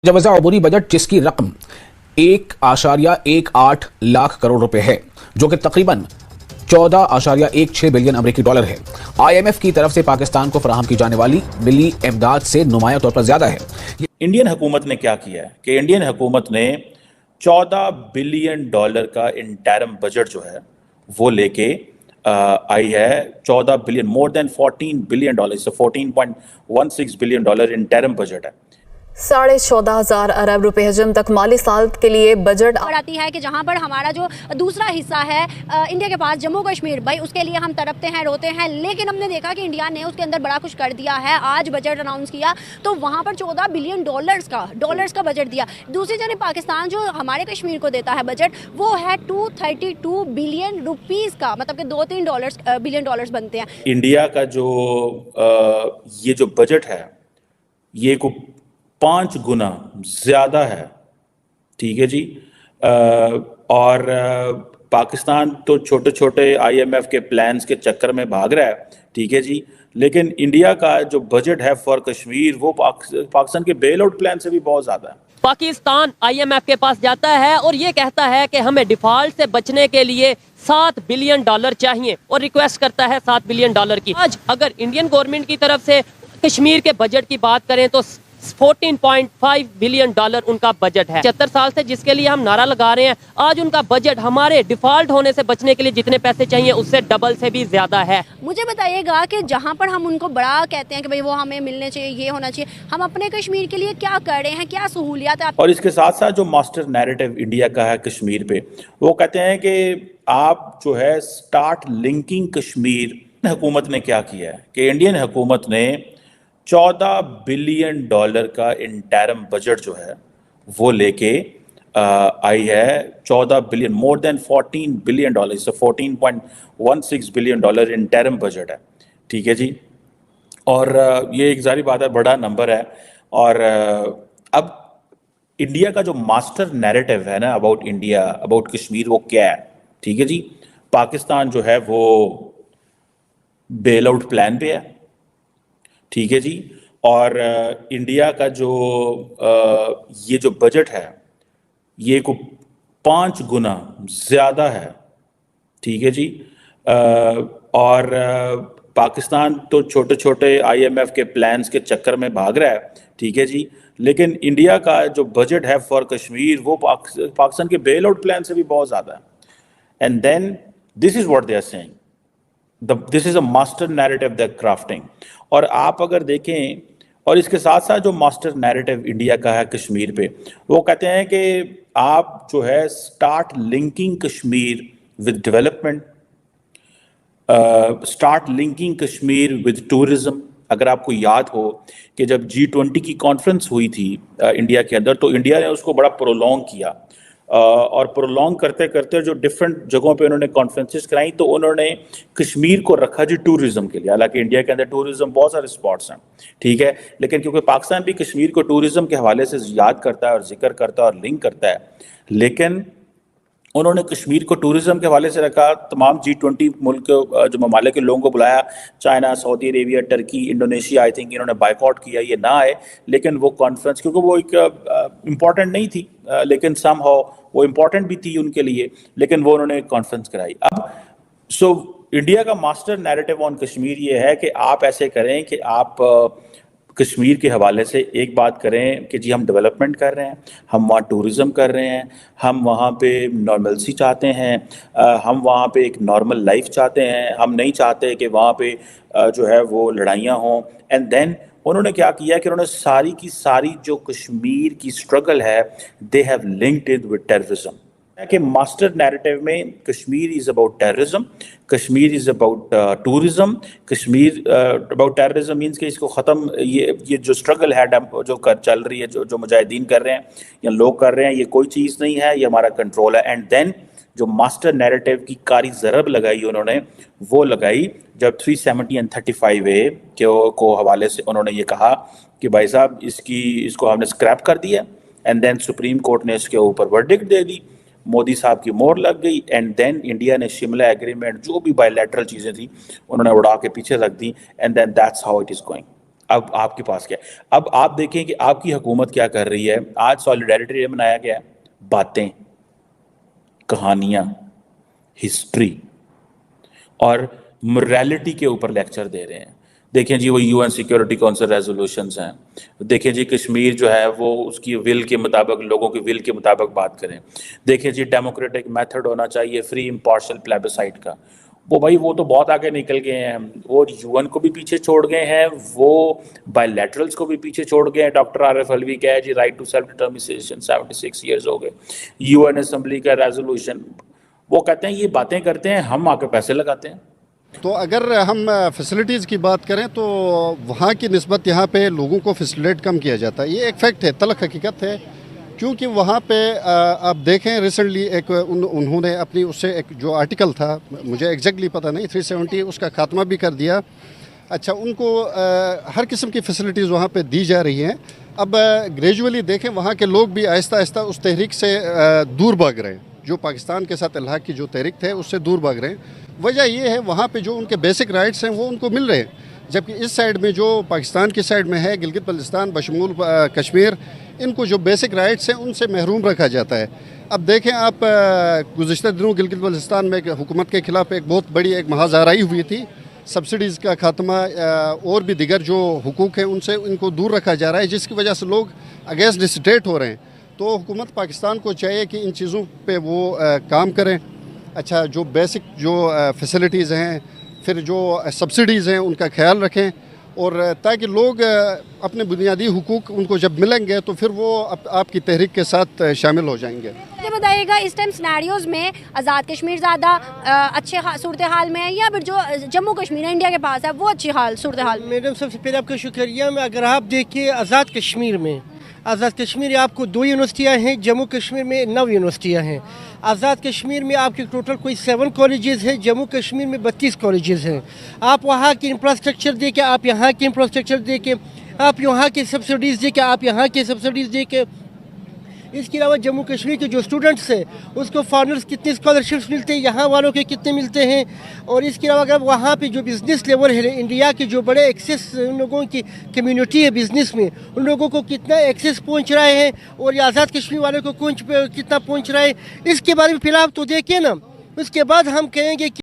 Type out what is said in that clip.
مجوزہ عبوری بجٹ جس کی رقم 1.18 لاکھ کروڑ روپے ہے جو کہ تقریباً 14.16 بلین امریکی ڈالر ہے، IMF کی طرف سے پاکستان کو فراہم کی جانے والی ملی امداد سے نمایاں طور پر زیادہ ہے۔ انڈین حکومت نے کیا کیا ہے کہ انڈین حکومت نے 14 بلین ڈالر کا انٹرم بجٹ جو ہے وہ لے کے آئی ہے۔ 14 بلین، مور دین 14 billion dollar, 14.16 billion dollar interim budget ہے۔ 14,500 ارب روپے حجم تک مالی سال کے لیے بجٹ آتی ہے کہ جہاں پر ہمارا جو دوسرا حصہ ہے انڈیا کے پاس، جموں کشمیر، بھائی اس کے لیے ہم تڑپتے ہیں، روتے ہیں، لیکن ہم نے دیکھا کہ انڈیا نے اس کے اندر بڑا کچھ کر دیا ہے۔ آج بجٹ اناؤنس کیا تو وہاں پر 14 بلین ڈالرز کا بجٹ دیا۔ دوسری جانب پاکستان جو ہمارے کشمیر کو دیتا ہے بجٹ، وہ ہے 232 بلین روپیز کا، مطلب کہ 2-3 بلین ڈالرز بنتے ہیں۔ انڈیا کا جو یہ جو بجٹ ہے یہ کو 5 گنا زیادہ ہے، ٹھیک ہے جی۔ اور پاکستان تو چھوٹے چھوٹے IMF کے پلانز کے چکر میں بھاگ رہا ہے، ٹھیک ہے جی، لیکن انڈیا کا جو بجٹ ہے فار کشمیر وہ پاکستان کے بیل آؤٹ پلان سے بھی بہت زیادہ ہے۔ پاکستان IMF کے پاس جاتا ہے اور یہ کہتا ہے کہ ہمیں ڈیفالٹ سے بچنے کے لیے 7 بلین ڈالر چاہیے اور ریکویسٹ کرتا ہے 7 بلین ڈالر کی۔ آج اگر انڈین گورنمنٹ کی طرف سے کشمیر کے بجٹ کی بات کریں تو 14.5 بلین ڈالر ان کا بجٹ ہے۔ 75 سال سے جس کے لیے ہم نعرہ لگا رہے ہیں، آج ان کا بجٹ ہمارے ڈیفالٹ ہونے سے بچنے کے لیے جتنے پیسے چاہیے اس سے ڈبل سے بھی زیادہ ہے۔ مجھے بتائیے گا کہ جہاں پر ہم ان کو بڑا کہتے ہیں کہ بھئی وہ ہمیں ملنے چاہیے، یہ ہونا چاہیے، ہم اپنے کشمیر کے لیے کیا کر رہے ہیں، کیا سہولیات ہیں؟ اور اس کے ساتھ ساتھ جو ماسٹر نیریٹو انڈیا کا ہے کشمیر پہ، وہ کہتے ہیں کہ آپ جو ہے سٹارٹ لنکنگ کشمیر۔ حکومت نے کیا کیا ہے کہ انڈین حکومت نے 14 بلین ڈالر کا انٹرم بجٹ جو ہے وہ لے کے آئی ہے۔ 14 بلین، مور دین 14 billion dollar, 14.16 billion dollar interim budget ہے، ٹھیک ہے جی۔ اور یہ ایک ظاہری بات ہے، بڑا نمبر ہے۔ اور اب انڈیا کا جو ماسٹر نیریٹو ہے نا اباؤٹ انڈیا، اباؤٹ کشمیر، وہ کیا ہے، ٹھیک ہے جی۔ پاکستان جو ہے وہ بیل آؤٹ پلان پہ ہے، ٹھیک ہے جی۔ اور انڈیا کا جو یہ جو بجٹ ہے یہ کو 5 گنا زیادہ ہے، ٹھیک ہے جی۔ اور پاکستان تو چھوٹے چھوٹے IMF کے پلانز کے چکر میں بھاگ رہا ہے، ٹھیک ہے جی، لیکن انڈیا کا جو بجٹ ہے فار کشمیر وہ پاکستان کے بیل آؤٹ پلان سے بھی بہت زیادہ ہے۔ And then this is what they are seeing, this is a master narrative they are crafting. اور آپ اگر دیکھیں، اور اس کے ساتھ ساتھ جو ماسٹر نیریٹو انڈیا کا ہے کشمیر پہ، وہ کہتے ہیں کہ آپ جو ہے start linking Kashmir with development, start linking Kashmir with tourism. اگر آپ کو یاد ہو کہ جب G20 کی کانفرنس ہوئی تھی انڈیا کے اندر، تو انڈیا نے اس کو بڑا پرولونگ کیا، اور پرولونگ کرتے کرتے جو ڈفرینٹ جگہوں پہ انہوں نے کانفرنسز کرائیں تو انہوں نے کشمیر کو رکھا جی ٹورزم کے لیے۔ حالانکہ انڈیا کے اندر ٹورزم بہت سارے اسپاٹس ہیں، ٹھیک ہے، لیکن کیونکہ پاکستان بھی کشمیر کو ٹورزم کے حوالے سے یاد کرتا ہے اور ذکر کرتا ہے اور لنک کرتا ہے، لیکن انہوں نے کشمیر کو ٹورزم کے حوالے سے رکھا۔ تمام G20 ملک جو ممالک کے لوگوں کو بلایا، چائنا، سعودی عربیہ، ٹرکی، انڈونیشیا، آئی تھنک انہوں نے بائیکاٹ کیا، یہ نہ آئے، لیکن وہ کانفرنس کیونکہ وہ ایک امپورٹنٹ نہیں تھی، لیکن سم ہاؤ وہ امپورٹنٹ بھی تھی ان کے لیے، لیکن وہ انہوں نے کانفرنس کرائی۔ اب سو انڈیا کا ماسٹر نیریٹو آن کشمیر یہ ہے کہ آپ ایسے کریں کہ آپ کشمیر کے حوالے سے ایک بات کریں کہ جی ہم ڈیولپمنٹ کر رہے ہیں، ہم وہاں ٹورزم کر رہے ہیں، ہم وہاں پہ نارملسی چاہتے ہیں، ہم وہاں پہ ایک نارمل لائف چاہتے ہیں، ہم نہیں چاہتے کہ وہاں پہ جو ہے وہ لڑائیاں ہوں۔ اینڈ دین انہوں نے کیا کیا کہ انہوں نے ساری کی ساری جو کشمیر کی اسٹرگل ہے they have linked it with terrorism, کہ ماسٹر نیریٹو میں Kashmir is about terrorism, Kashmir is about tourism, Kashmir about terrorism means کہ اس کو ختم، یہ جو اسٹرگل ہے جو چل رہی ہے، جو مجاہدین کر رہے ہیں یا لوگ کر رہے ہیں، یہ کوئی چیز نہیں ہے، یہ ہمارا کنٹرول ہے۔ اینڈ دین جو ماسٹر نیریٹو کی کاری ضرب لگائی انہوں نے، وہ لگائی جب 370 and 35A کو حوالے سے انہوں نے یہ کہا کہ بھائی صاحب اس کو ہم نے اسکریپ کر دیا، اینڈ دین سپریم کورٹ نے اس کے اوپر ورڈکٹ دے دی، مودی صاحب کی مور لگ گئی، اینڈ دین انڈیا نے شملہ ایگریمنٹ جو بھی بائی لیٹرل چیزیں تھیں انہوں نے اڑا کے پیچھے رکھ دی، and then that's how it is going. اب آپ کے پاس کیا ہے؟ اب آپ دیکھیں کہ آپ کی حکومت کیا کر رہی ہے. آج سالیڈیرٹی ڈے منایا گیا ہے. باتیں, کہانیاں, ہسٹری اور موریلٹی کے اوپر لیکچر دے رہے ہیں. دیکھیں جی وہ UN سیکیورٹی کونسل ریزولوشنز ہیں. دیکھیں جی کشمیر جو ہے وہ اس کی ول کے مطابق, لوگوں کی ول کے مطابق بات کریں. دیکھیں جی ڈیموکریٹک میتھڈ ہونا چاہیے فری امپارشل پلیبسائٹ کا. وہ بھائی وہ تو بہت آگے نکل گئے ہیں. وہ UN کو بھی پیچھے چھوڑ گئے ہیں, وہ بائی لیٹرلز کو بھی پیچھے چھوڑ گئے ہیں. ڈاکٹر عارف علوی کہا ہے جی right to self determination 76 years ہو گئے. UN اسمبلی کا ریزولوشن, وہ کہتے ہیں یہ باتیں کرتے ہیں, ہم آ کے پیسے لگاتے ہیں. تو اگر ہم فیسلٹیز کی بات کریں تو وہاں کی نسبت یہاں پہ لوگوں کو فیسلیٹ کم کیا جاتا ہے. یہ ایک فیکٹ ہے, تلخ حقیقت ہے. کیونکہ وہاں پہ آپ دیکھیں ریسنٹلی ایک انہوں نے اپنی اس سے ایک جو آرٹیکل تھا, مجھے ایگزیکٹلی پتہ نہیں, 370 اس کا خاتمہ بھی کر دیا. اچھا, ان کو ہر قسم کی فیسلٹیز وہاں پہ دی جا رہی ہیں. اب گریجولی دیکھیں وہاں کے لوگ بھی آہستہ آہستہ اس تحریک سے دور بھاگ رہے ہیں. جو پاکستان کے ساتھ الحاق کی جو تحریک تھے اس سے دور بھاگ رہے ہیں. وجہ یہ ہے وہاں پہ جو ان کے بیسک رائٹس ہیں وہ ان کو مل رہے ہیں, جبکہ اس سائڈ میں جو پاکستان کی سائڈ میں ہے گلگت بلتستان بشمول کشمیر, ان کو جو بیسک رائٹس ہیں ان سے محروم رکھا جاتا ہے. اب دیکھیں آپ, گزشتہ دنوں گلگت بلتستان میں حکومت کے خلاف ایک بہت بڑی ایک محاذ آرائی ہوئی تھی. سبسڈیز کا خاتمہ اور بھی دیگر جو حقوق ہیں ان سے ان کو دور رکھا جا رہا ہے, جس کی وجہ سے لوگ اگینسٹ اسٹیٹ ہو رہے ہیں. تو حکومت پاکستان کو چاہیے کہ ان چیزوں پہ وہ کام کریں. اچھا, جو بیسک جو فیسلٹیز ہیں, پھر جو سبسڈیز ہیں ان کا خیال رکھیں, اور تاکہ لوگ اپنے بنیادی حقوق ان کو جب ملیں گے تو پھر وہ آپ کی تحریک کے ساتھ شامل ہو جائیں گے. مجھے بتائیے گا اس ٹائم سینیریوز میں آزاد کشمیر زیادہ اچھے صورتحال میں ہے یا پھر جو جموں کشمیر انڈیا کے پاس ہے وہ اچھی صورتحال میں؟ میڈم سب سے پہلے آپ کا شکریہ. میں اگر آپ دیکھیں آزاد کشمیر میں, آزاد کشمیر آپ کو 2 یونیورسٹیاں ہیں, جموں کشمیر میں 9 یونیورسٹیاں ہیں. آزاد کشمیر میں آپ کے ٹوٹل کوئی 7 کالجز ہیں, جموں کشمیر میں 32 کالجز ہیں. آپ وہاں کی انفراسٹرکچر دے کے, آپ یہاں کی انفراسٹرکچر دے کے, آپ یہاں کی سبسڈیز دے کے, آپ یہاں کی سبسڈیز دے کے. اس کے علاوہ جموں کشمیر کے جو اسٹوڈنٹس ہیں اس کو فارنرز کتنے اسکالرشپس ملتے ہیں, یہاں والوں کے کتنے ملتے ہیں. اور اس کے علاوہ اگر وہاں پہ جو بزنس لیول ہے, انڈیا کے جو بڑے ایکسیس ان لوگوں کی کمیونٹی ہے بزنس میں, ان لوگوں کو کتنا ایکسیس پہنچ رہے ہیں اور یہ آزاد کشمیر والوں کو کتنا پہنچ رہا ہے, اس کے بارے میں پھر آپ تو دیکھیں نا. اس کے بعد ہم کہیں گے کہ